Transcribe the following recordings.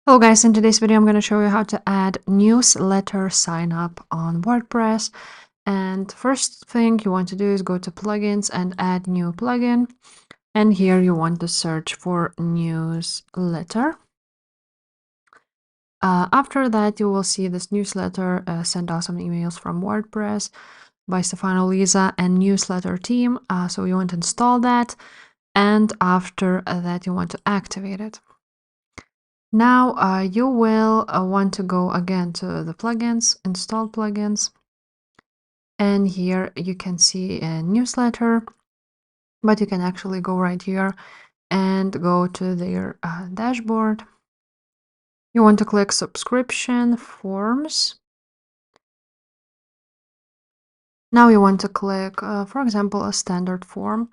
Hello guys, in today's video I'm going to show you how to add newsletter sign up on WordPress. And first thing you want to do is go to plugins and add new plugin. And here you want to search for newsletter. After that you will see this newsletter send awesome emails from WordPress by Stefano Lisa and newsletter team. So you want to install that, and after that you want to activate it. Now you will want to go again to the plugins, install plugins, and here you can see a newsletter, but you can actually go right here and go to their dashboard. You want to click subscription forms. Now you want to click, for example, a standard form,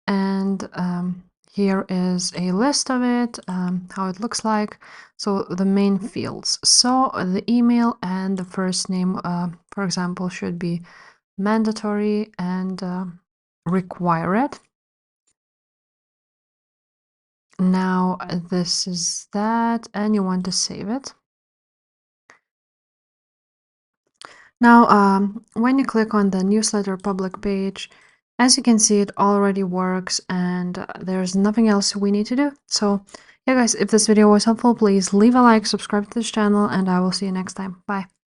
and here is a list of it, how it looks like. So the main fields. So the email and the first name, for example, should be mandatory and require it. Now this is that, and you want to save it. Now, when you click on the newsletter public page, as you can see, it already works, and there's nothing else we need to do. So yeah guys, if this video was helpful, please leave a like, subscribe to this channel, and I will see you next time. Bye.